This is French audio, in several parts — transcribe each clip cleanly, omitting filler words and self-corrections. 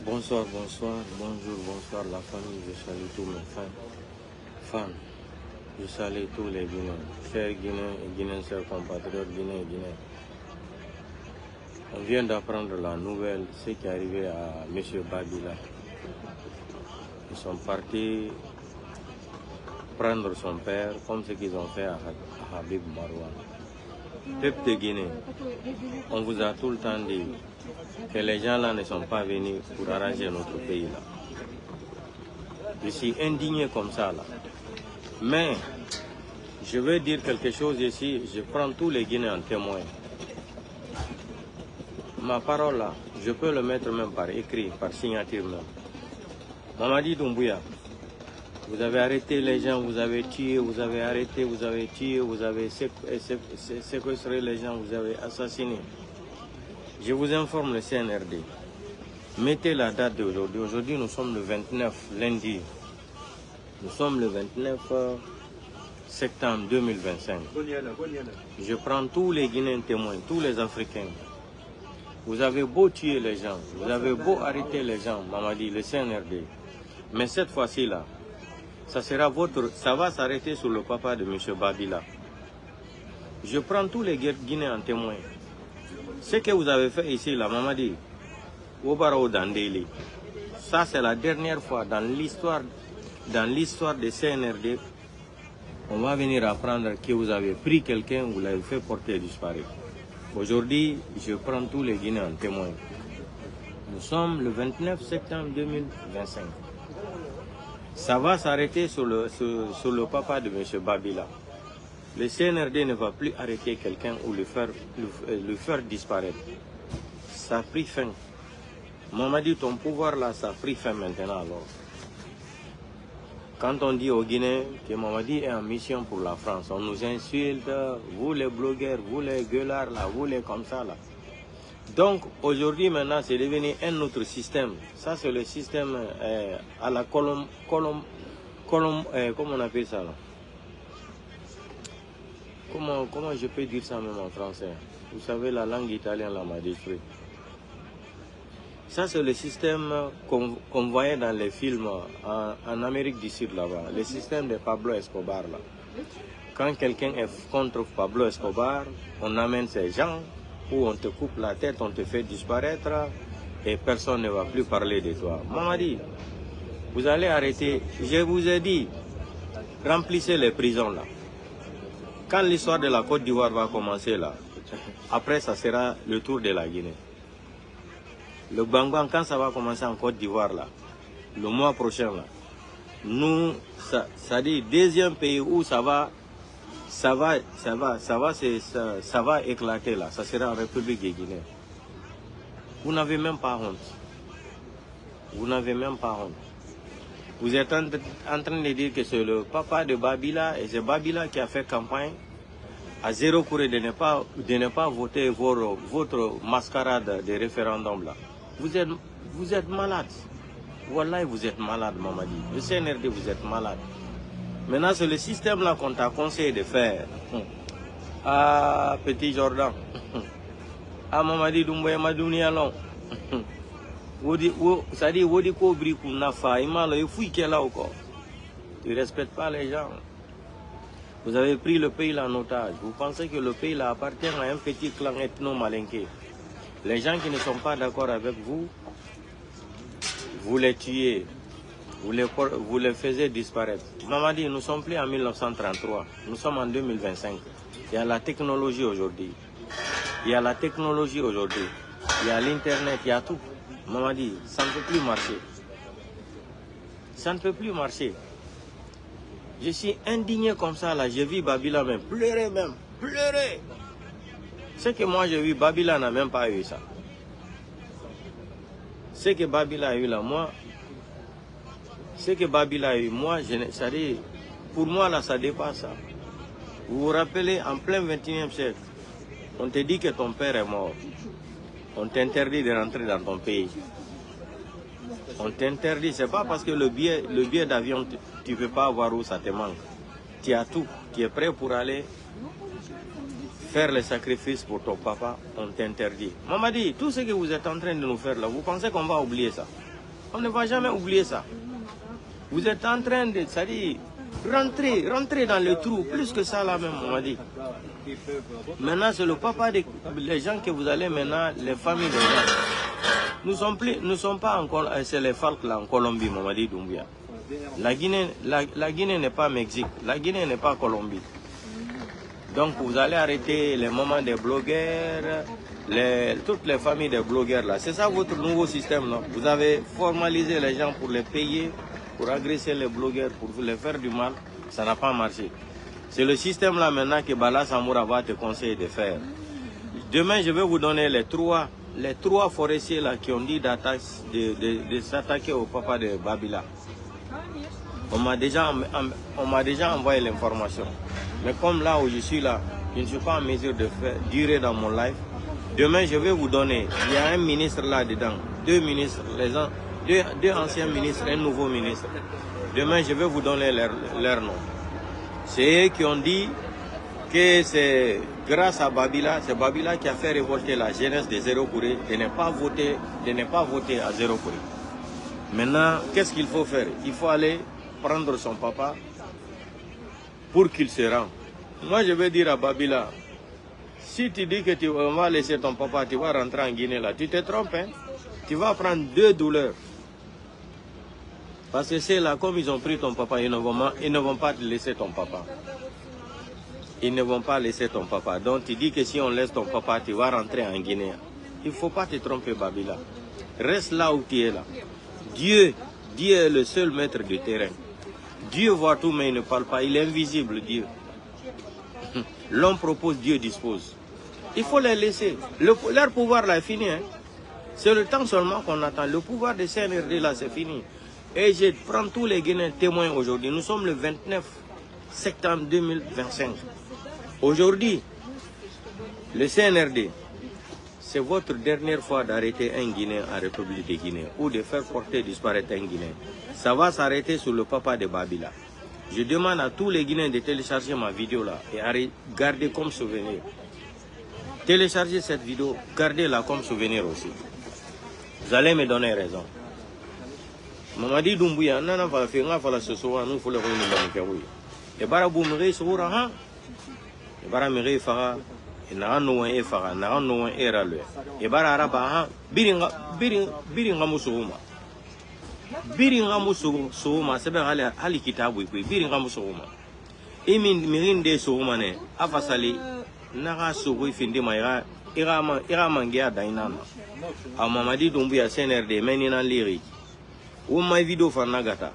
Bonsoir, bonsoir, bonjour, bonsoir la famille, je salue tous mes fans, je salue tous les Guinéens, chers Guinéens et Guinéens, chers compatriotes Guinéens et Guinéens. On vient d'apprendre la nouvelle, ce qui est arrivé à M. Babila. Ils sont partis prendre son père, comme ce qu'ils ont fait à Habib Marouane. Peuple de Guinée, on vous a tout le temps dit que les gens là ne sont pas venus pour arranger notre pays là. Je suis indigné comme ça là. Mais je veux dire quelque chose ici, je prends tous les Guinéens en témoin. Ma parole là, je peux le mettre même par écrit, par signature même. Mamadi Doumbouya, vous avez arrêté les gens, vous avez tué, vous avez arrêté, vous avez tué, vous avez séquestré les gens, vous avez assassiné. Je vous informe le CNRD. Mettez la date d'aujourd'hui. Aujourd'hui, nous sommes le 29, lundi. Nous sommes le 29 septembre 2025. Je prends tous les Guinéens témoins, tous les Africains. Vous avez beau tuer les gens, vous avez beau arrêter les gens, Mamadi, le CNRD. Mais cette fois-ci là, ça va s'arrêter sur le papa de M. Babila. Je prends tous les Guinéens en témoin. Ce que vous avez fait ici, là, Mamadi, Obarao Dandeli, ça c'est la dernière fois dans l'histoire des CNRD, on va venir apprendre que vous avez pris quelqu'un, vous l'avez fait porter disparu. Aujourd'hui, je prends tous les Guinéens en témoin. Nous sommes le 29 septembre 2025. Ça va s'arrêter sur le papa de M. Babila. Le CNRD ne va plus arrêter quelqu'un ou le faire disparaître. Ça a pris fin. Mamadi, ton pouvoir là, ça a pris fin maintenant alors. Quand on dit aux Guinéens que Mamadi est en mission pour la France, on nous insulte, vous les blogueurs, vous les gueulards là, vous les comme ça là. Donc aujourd'hui maintenant c'est devenu un autre système. Ça c'est le système à la comment on appelle ça là? Comment je peux dire ça même en français? Vous savez, la langue italienne là m'a détruit. Ça, c'est le système qu'on voyait dans les films en Amérique du Sud là-bas. Le système de Pablo Escobar là. Quand quelqu'un est contre Pablo Escobar, on amène ces gens où on te coupe la tête, on te fait disparaître et personne ne va plus parler de toi. Mamadi, vous allez arrêter. Je vous ai dit, remplissez les prisons là. Quand l'histoire de la Côte d'Ivoire va commencer là, après ça sera le tour de la Guinée. Le Bangban, quand ça va commencer en Côte d'Ivoire là, le mois prochain là, nous, ça dit deuxième pays où ça va éclater là, ça sera en République de Guinée. Vous n'avez même pas honte. Vous n'avez même pas honte. Vous êtes en train de dire que c'est le papa de Babila et c'est Babila qui a fait campagne à zéro courrier de ne pas voter votre mascarade de référendum là. Vous êtes malade. Wallah, vous êtes malade, Mamadi. Le CNRD, vous êtes malade. Maintenant, c'est le système là qu'on t'a conseillé de faire. Ah, petit Jordan. Ah, Mamadi Doumbouya Madounia long. Ça dit, tu ne respectes pas les gens. Vous avez pris le pays là en otage. Vous pensez que le pays là appartient à un petit clan ethno-malinqué. Les gens qui ne sont pas d'accord avec vous, vous les tuez, vous les faisiez disparaître. Mamadi, nous ne sommes plus en 1933, nous sommes en 2025. Il y a la technologie aujourd'hui. Il y a la technologie aujourd'hui. Il y a l'internet, il y a tout. Mamadi, ça ne peut plus marcher. Ça ne peut plus marcher. Je suis indigné comme ça là, j'ai vu Babila même pleurer pleurer. Ce que moi j'ai vu, Babila n'a même pas eu ça. Ce que Babila a eu là, moi, ça dit, pour moi là, ça dépasse ça. Vous vous rappelez, en plein 21e siècle, on te dit que ton père est mort. On t'interdit de rentrer dans ton pays. On t'interdit, c'est pas parce que le billet d'avion, tu ne peux pas avoir où ça te manque. Tu as tout, tu es prêt pour aller faire les sacrifices pour ton papa, on t'interdit. Mamadi, tout ce que vous êtes en train de nous faire là, vous pensez qu'on va oublier ça? On ne va jamais oublier ça. Vous êtes en train de, c'est-à-dire, rentrer dans le trou, plus que ça là même, on m'a dit. Maintenant, c'est le papa des gens que vous allez maintenant, les familles des gens. Nous ne sommes pas encore, c'est les FARC là en Colombie, on m'a dit Doumbouya. La Guinée n'est pas Mexique, la Guinée n'est pas Colombie. Donc vous allez arrêter les moments des blogueurs, toutes les familles des blogueurs là. C'est ça votre nouveau système là. Vous avez formalisé les gens pour les payer, pour agresser les blogueurs, pour les faire du mal. Ça n'a pas marché. C'est le système là maintenant que Bala Samoura va te conseiller de faire. Demain je vais vous donner les trois forestiers là qui ont dit de s'attaquer au papa de Babila. On m'a déjà envoyé l'information. Mais comme là où je suis là, je ne suis pas en mesure de durer dans mon live. Demain, je vais vous donner, il y a un ministre là-dedans, deux ministres, deux anciens ministres, un nouveau ministre. Demain, je vais vous donner leur nom. C'est eux qui ont dit que c'est grâce à Babila, c'est Babila qui a fait révolter la jeunesse de Zéro Kouré de ne pas voter à Zéro Kouré. Maintenant, qu'est-ce qu'il faut faire? Il faut aller prendre son papa pour qu'il se rende. Moi, je vais dire à Babila, si tu dis que tu vas laisser ton papa, tu vas rentrer en Guinée là, tu te trompes, hein? Tu vas prendre deux douleurs. Parce que c'est là, comme ils ont pris ton papa, ils ne vont pas te laisser ton papa. Ils ne vont pas laisser ton papa. Donc tu dis que si on laisse ton papa, tu vas rentrer en Guinée. Il ne faut pas te tromper, Babila. Reste là où tu es là. Dieu est le seul maître du terrain. Dieu voit tout mais il ne parle pas. Il est invisible, Dieu. L'homme propose, Dieu dispose. Il faut les laisser. Leur pouvoir là est fini. Hein? C'est le temps seulement qu'on attend. Le pouvoir de CNRD là, c'est fini. Et je prends tous les Guinéens témoins aujourd'hui. Nous sommes le 29 septembre 2025. Aujourd'hui, le CNRD, c'est votre dernière fois d'arrêter un Guinéen en République de Guinée ou de faire porter disparaître un Guinéen. Ça va s'arrêter sur le papa de Babila. Je demande à tous les Guinéens de télécharger ma vidéo là et à garder comme souvenir. Téléchargez cette vidéo, gardez-la comme souvenir aussi. Vous allez me donner raison. Mamadi Doumbouya, nana fa fe nga fa la sosowa nous faut le rendre dans le Pérou. Et bara boumri soura ha. Et bara miri fara et na no e fara na no e ralwe. Et bara araba ha biringa musuma. Biringa musuma sebe hali kitabu ko biringa musuma. Emin mirinde souma ne afasali naga sogo findi ma ira mangia dainana. A Mamadi Doumbouya CNRD menina liri. Ou ma vidéo fanagata.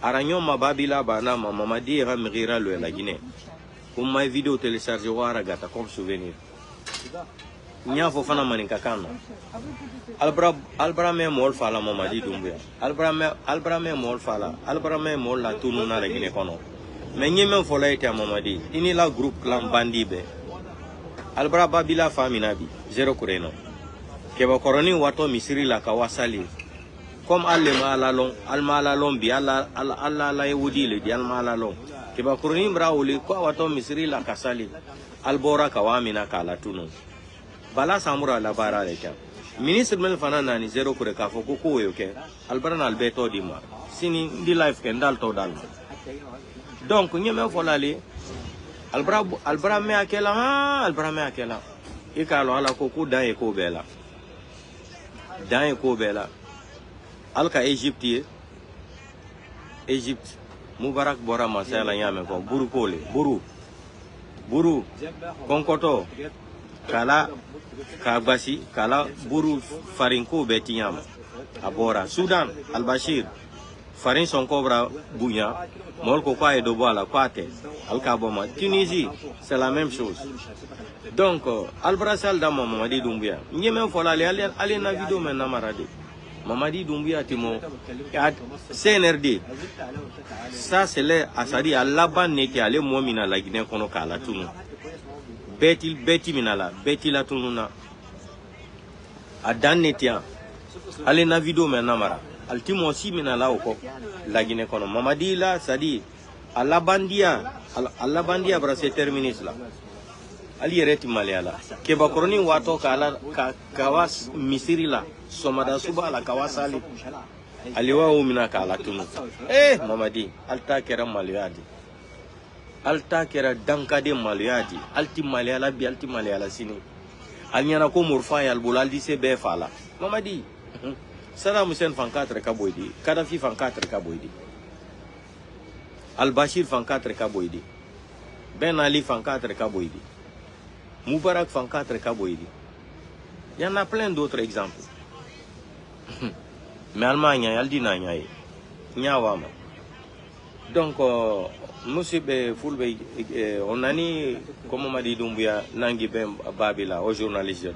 Aranyon ma Babila bana ma Mamadi ira mira le la Guinée. Ou ma vidéo téléchargée wara gata comme souvenir. Nya fo fana maninka kana. Albra me mol fala Mamadi Doumbouya. Albra me mol fala. Albra me mol la tunu na la Guinée kono. Mais nyeme fo la ite Mamadi. Ini la groupe clan bandibe. Albra Babila faminabi. Zéro Kouré non. Keba koroni wato misiri la kawasali. Comme Al-Malalon, bi Allah Yehudi le di Al-Malalon. Keba koroni mrauli kwa wato misiri la kasali. Albora kawamina kala tuno. Bala Samura la bara le kya. Ministre mel fana nani Zéro Kouré ka foko ko yoke. Albana albeto di ma. Sini di life ken dal to dal. Donc nyeme folali Albra me akela ha Albra me akela. Ikalo ala koku dan e ko bela. Dan e ko bela. Alka Égypte Mubarak bora masala nyame ko buru kole buru konkoto kala kabasi kala buru farinko betinyama abora Soudan Al-Bashir farin son cobra bunya molko kwa edo bala kwate alka boma Tunisie c'est la même chose. Donc Albrasal da Mamadi Doumbouya nyeme fola ale na vidéo maintenant marade Mamadi Doumbouya timo CNRD ça c'est le asadi alaban neti ale momina la Guinée kono kala tunu beti minala beti la tununa adan netia ale na vidéo maintenant mara altimo aussi minala oko la Guinée kono Mamadi la sadi alabandia bra c'est terminé là ali yereti maliala ke bakoroni wato kala kawas misiri la somada suba la kawasali aliwa umina kala tunu mamadi alta kera maluyadi alta kera dankade maluyadi alti malayala bi alti malayala sini alnyana ko murfa yal bulaldi se be fala mamadi Saddam Hussein fan 4 kaboidi Kadhafi fan 4 kaboidi Al-Bashir fan 4 kaboidi Ben Ali fan 4 kaboidi Moubarak fan 4 kaboidi. Il y en a plein d'autres exemples. Mais Allemagne, elle dit Nyawama. Donc, monsieur Fulbe, on a ni, comme on m'a dit, Doumbouya, Nangi Ben Babila, aux journalistes.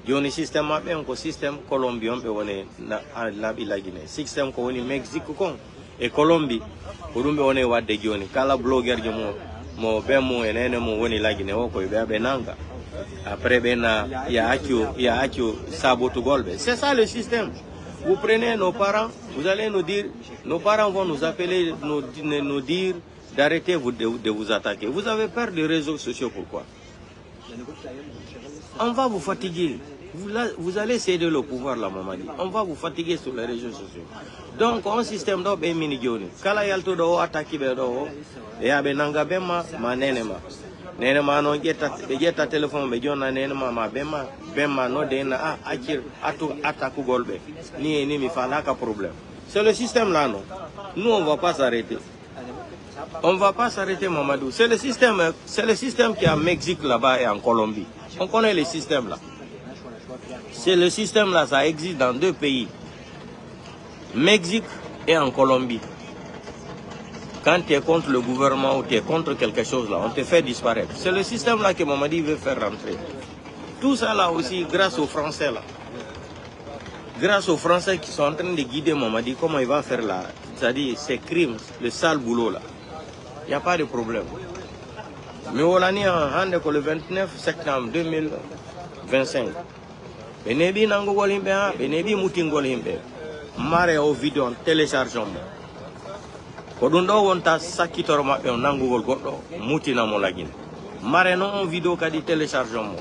Il y a un système, un système colombien, on est la Guinée. Système qu'on est Mexique et Colombie, on est Wad de Guinée. Kala blogueur, mo ben mo enene mo woni la Guinée ko be benanga. Après bena ya akio sabotu golbe. C'est ça le système. Vous prenez nos parents, vous allez nous dire, nos parents vont nous appeler, nous dire d'arrêter de vous attaquer. Vous avez peur des réseaux sociaux, pourquoi? On va vous fatiguer. Vous allez céder le pouvoir là, Mamadi. On va vous fatiguer sur les réseaux sociaux. Donc, un système d'ob est mini-gioni. Kala yalto do attaquer do et abenanga bema manenema. Nenema non geta téléphone be jona nenema ma bema no dena akir atu attaque golbe. Ni mi fala ka problème. C'est le système là non. Nous on va pas s'arrêter. On va pas s'arrêter Mamadou. C'est le système qui est en Mexique là-bas et en Colombie. On connaît le système là. C'est le système là, ça existe dans 2 pays. Mexique et en Colombie. Quand tu es contre le gouvernement ou tu es contre quelque chose là, on te fait disparaître. C'est le système là que Mamadi veut faire rentrer. Tout ça là aussi grâce aux Français là. Grâce aux Français qui sont en train de guider Mamadi, comment il va faire là, c'est-à-dire ces crimes, le sale boulot là. Il n'y a pas de problème. Mais on a le 29 septembre 2025. Benebi nangogol himbe ha, benebi mutingol himbe. Mare o vidéo téléchargement. Ko dun do wonta sakitor mabbe on nangogol goddo mutina mo lagine. Mare non vidéo kadi téléchargement.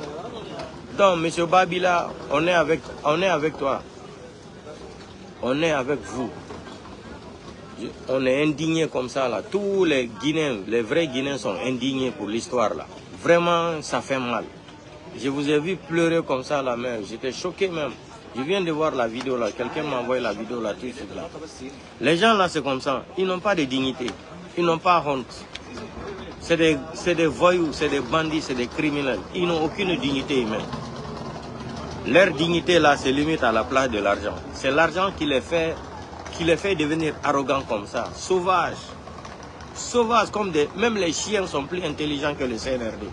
Donc monsieur Babila, on est avec toi. On est avec vous. On est indigné comme ça là. Tous les Guinéens, les vrais Guinéens sont indignés pour l'histoire là. Vraiment, ça fait mal. Je vous ai vu pleurer comme ça la mer. J'étais choqué même. Je viens de voir la vidéo là. Quelqu'un m'a envoyé la vidéo là tout de suite là. Les gens là c'est comme ça. Ils n'ont pas de dignité. Ils n'ont pas honte. C'est des voyous, c'est des bandits, c'est des criminels. Ils n'ont aucune dignité humaine. Leur dignité là se limite à la place de l'argent. C'est l'argent qui les fait devenir arrogants comme ça. Sauvages. Sauvages comme même les chiens sont plus intelligents que le CNRD.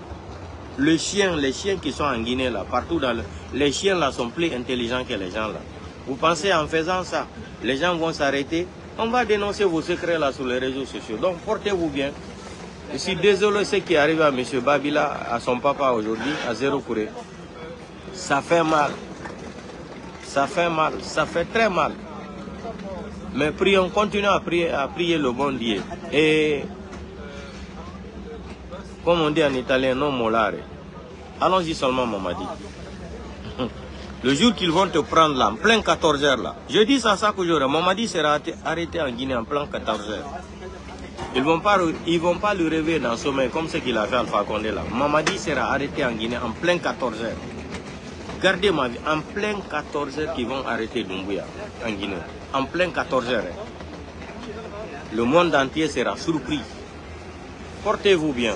Les chiens qui sont en Guinée là, partout les chiens là sont plus intelligents que les gens là. Vous pensez en faisant ça, les gens vont s'arrêter? On va dénoncer vos secrets là sur les réseaux sociaux. Donc portez-vous bien. Je suis désolé ce qui arrive à M. Babila, à son papa aujourd'hui, à Zéro Kouré. Ça fait mal. Ça fait mal. Ça fait très mal. Mais prions, continuons à prier le bon Dieu. Et comme on dit en italien, non molare. Allons-y seulement, Mamadi. Le jour qu'ils vont te prendre là, en plein 14h là. Je dis ça qu'aujourd'hui, Mamadi sera arrêté en Guinée en plein 14h. Ils vont pas le réveiller dans le sommeil comme ce qu'il a fait Alpha Condé là. Mamadi sera arrêté en Guinée en plein 14h. Gardez ma vie, en plein 14h qu'ils vont arrêter Doumbouya en Guinée. En plein 14h. Le monde entier sera surpris. Portez-vous bien.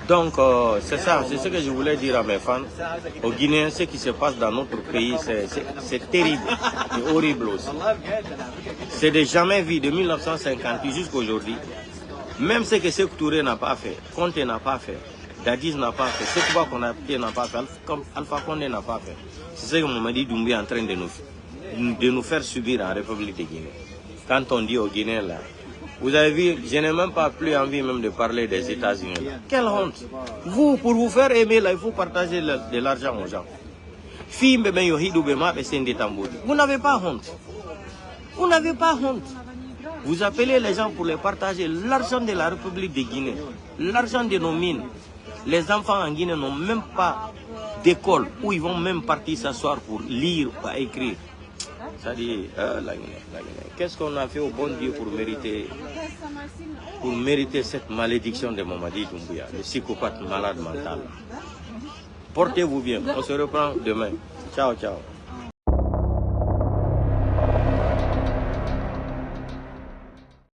Donc, c'est ça, c'est ce que je voulais dire à mes fans. Aux Guinéens, ce qui se passe dans notre pays, c'est terrible et horrible aussi. C'est de jamais vu, de 1958 jusqu'à aujourd'hui. Même ce que Sékou Touré n'a pas fait, Conte n'a pas fait, Dadis n'a pas fait, Sékou Konaté n'a pas fait, Alpha Condé n'a pas fait. C'est ce que Mamadi Doumbouya est en train de nous faire subir en République de Guinée. Quand on dit aux Guinéens là, vous avez vu, je n'ai même pas plus envie même de parler des États-Unis. Quelle honte! Vous, pour vous faire aimer, là, il faut partager de l'argent aux gens. Vous n'avez pas honte. Vous n'avez pas honte. Vous appelez les gens pour les partager. L'argent de la République de Guinée, l'argent de nos mines. Les enfants en Guinée n'ont même pas d'école où ils vont même partir s'asseoir pour lire ou écrire. Ça dit, qu'est-ce qu'on a fait au bon Dieu pour mériter cette malédiction de Mamadi Doumbouya, le psychopathe malade mental. Portez-vous bien, on se reprend demain. Ciao, ciao.